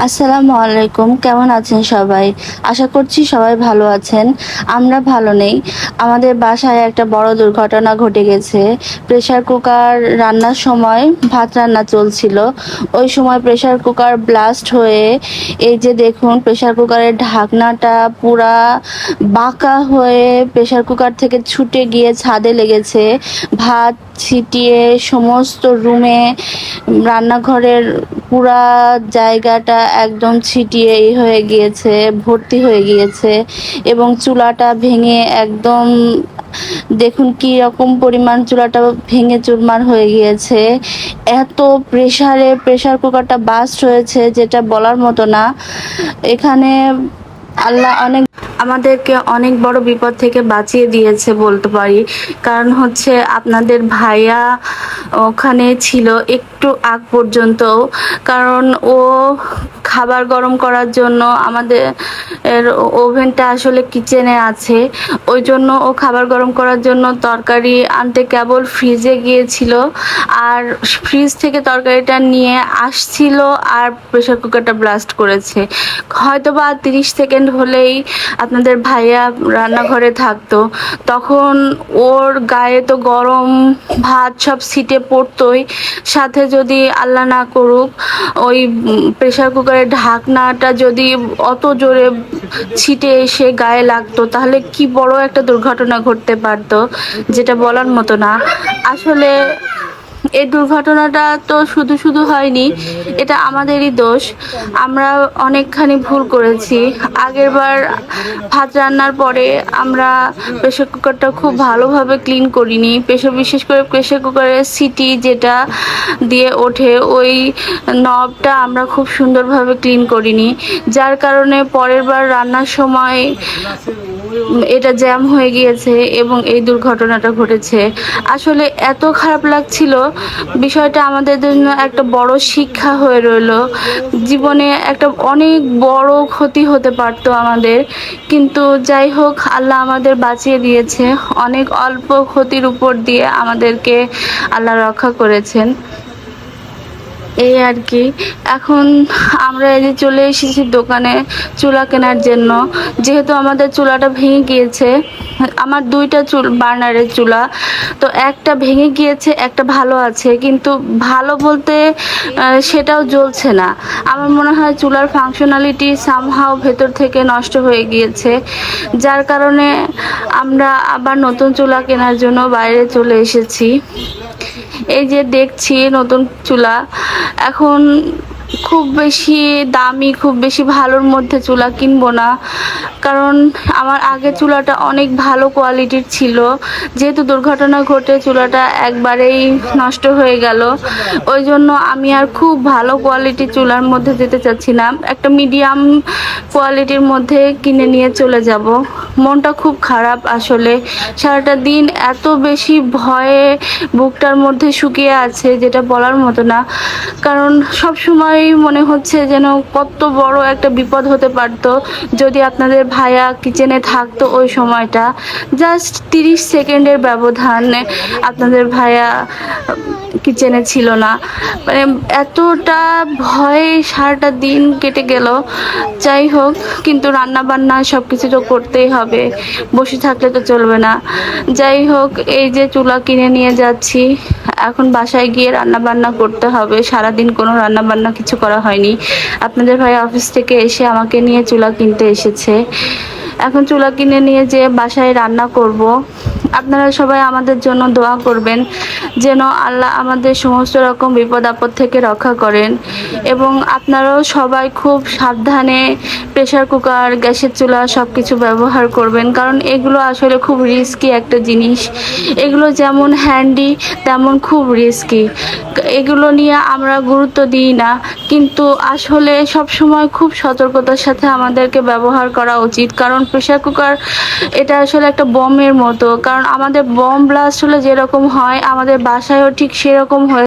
আসসালামু আলাইকুম, কেমন আছেন সবাই? আশা করছি সবাই ভালো আছেন। আমরা ভালো নেই। আমাদের বাসায় একটা বড় দুর্ঘটনা ঘটে গেছে। প্রেসার কুকার রান্নার সময় ভাত রান্না চলছিল। ওই সময় প্রেসার কুকার ব্লাস্ট হয়ে এই যে দেখুন প্রেসার কুকারের ঢাকনাটা পুরা বাঁকা হয়ে প্রেসার কুকার থেকে ছুটে গিয়ে ছাদে লেগেছে। ভাত ছিটিয়ে সমস্ত রুমে, রান্নাঘরের পুরা জায়গাটা একদম ছিটিয়ে হয়ে গিয়েছে, ভর্তি হয়ে গিয়েছে এবং চুলাটা ভেঙে একদম দেখুন কি রকম পরিমাণ চুলাটা ভেঙে চুরমার হয়ে গিয়েছে। এত প্রেসারে প্রেসার কুকারটা বাস্ট হয়েছে যেটা বলার মতো না। এখানে আল্লাহ আমাদেরকে অনেক বড় বিপদ থেকে বাঁচিয়ে দিয়েছে বলতে পারি। কারণ হচ্ছে আপনাদের ভাইয়া ওখানে ছিল একটু আগ পর্যন্ত, কারণ ও খাবার গরম করার জন্য আমাদের ওভেনটা আসলে কিচেনে আছে, ওই জন্য ও খাবার গরম করার জন্য তরকারি আনতে কেবল ফ্রিজে গিয়েছিল, আর ফ্রিজ থেকে তরকারিটা নিয়ে আসছিল আর প্রেসার কুকারটা ব্লাস্ট করেছে। হয়তোবা 30 সেকেন্ড হলেই আপনাদের ভাইয়া রান্নাঘরে থাকতো, তখন ওর গায়ে তো গরম ভাত সব ছিটে পড়তোই, সাথে যদি আল্লাহ না করুক ওই প্রেসার কুকারের ঢাকনাটা যদি অত জোরে ছিটে এসে গায়ে লাগতো তাহলে কি বড় একটা দুর্ঘটনা ঘটতে পারতো, যেটা বলার মতো না। আসলে এই দুর্ঘটনাটা তো শুধু শুধু হয়নি, এটা আমাদেরই দোষ। আমরা অনেকখানি ভুল করেছি। আগেরবার ভাত রান্নার পরে আমরা প্রেসার কুকারটা খুব ভালোভাবে ক্লিন করিনি। বিশেষ করে প্রেসার কুকারের সিটি যেটা দিয়ে ওঠে ওই নবটা আমরা খুব সুন্দরভাবে ক্লিন করিনি, যার কারণে পরের বার রান্নার সময় এটা জ্যাম হয়ে গিয়েছে এবং এই দুর্ঘটনাটা ঘটেছে। আসলে এত খারাপ লাগছিল, বিষয়টা আমাদের জন্য একটা বড় শিক্ষা হয়ে রইল। জীবনে একটা অনেক বড় ক্ষতি হতে পারতো আমাদের, কিন্তু যাই হোক আল্লাহ আমাদের বাঁচিয়ে দিয়েছে। অনেক অল্প ক্ষতির উপর দিয়ে আমাদেরকে আল্লাহ রক্ষা করেছেন, এই আর কি। এখন আমরা এই যে চলে এসেছি দোকানে চুলা কেনার জন্য, যেহেতু আমাদের চুলাটা ভেঙে গিয়েছে। আমার দুইটা বার্নারের চুলা, তো একটা ভেঙে গিয়েছে, একটা ভালো আছে, কিন্তু ভালো বলতে সেটাও জ্বলছে না। আমার মনে হয় চুলার ফাংশনালিটি সামহাও ভেতর থেকে নষ্ট হয়ে গিয়েছে, যার কারণে আমরা আবার নতুন চুলা কেনার জন্য বাইরে চলে এসেছি। এই যে দেখছি নতুন চুলা। এখন খুব বেশি দামি, খুব বেশি ভালোর মধ্যে চুলা কিনবো না, কারণ আমার আগের চুলাটা অনেক ভালো কোয়ালিটির ছিল। যেহেতু দুর্ঘটনা ঘটে চুলাটা একবারেই নষ্ট হয়ে গেল, ওই জন্য আমি আর খুব ভালো কোয়ালিটির চুলার মধ্যে যেতে চাচ্ছি না, একটা মিডিয়াম কোয়ালিটির মধ্যে কিনে নিয়ে চলে যাব। মনটা খুব খারাপ আসলে, সারাটা দিন এত বেশি ভয়ে বুকটার মধ্যে শুকিয়ে আছে যেটা বলার মতো না। কারণ সব সময় মনে হচ্ছে যেন কত বড় একটা বিপদ হতে পারতো যদি আপনাদের ভাইয়া কিচেনে থাকতো। ওই সময়টা জাস্ট 30 সেকেন্ডের ব্যবধানে আপনাদের ভাইয়া কিচেনে ছিল না, মানে এতটা ভয়ে সারাটা দিন কেটে গেল। যাই হোক, কিন্তু রান্না বান্না সব কিছু তো করতেই হবে, বসে থাকলে তো চলবে না। যাই হোক, এই যে চুলা কিনে নিয়ে যাচ্ছি, এখন বাসায় গিয়ে রান্না বান্না করতে হবে। সারাদিন কোনো রান্না বান্না কিছু করা হয়নি। আপনাদের ভাই অফিস থেকে এসে আমাকে নিয়ে চুলা কিনতে এসেছে, এখন চুলা কিনে নিয়ে যে বাসায় রান্না করব। আপনারা সবাই আমাদের জন্য দোয়া করবেন যেন আল্লাহ আমাদের সমস্ত রকম বিপদ আপদ থেকে রক্ষা করেন, এবং আপনারাও সবাই খুব সাবধানে প্রেসার কুকার, গ্যাসের চুলা সব কিছু ব্যবহার করবেন, কারণ এগুলো আসলে খুব রিস্কি একটা জিনিস। এগুলো যেমন হ্যান্ডি তেমন খুব রিস্কি। এগুলো নিয়ে আমরা গুরুত্ব দিই না, কিন্তু আসলে সব সময় খুব সতর্কতার সাথে আমাদেরকে ব্যবহার করা উচিত। কারণ প্রেসার কুকার এটা আসলে একটা বমের মতো, কারণ আমাদের বম ব্লাস্ট হলে যেরকম হয় আমাদের বাসায়ও ঠিক সেরকম হয়ে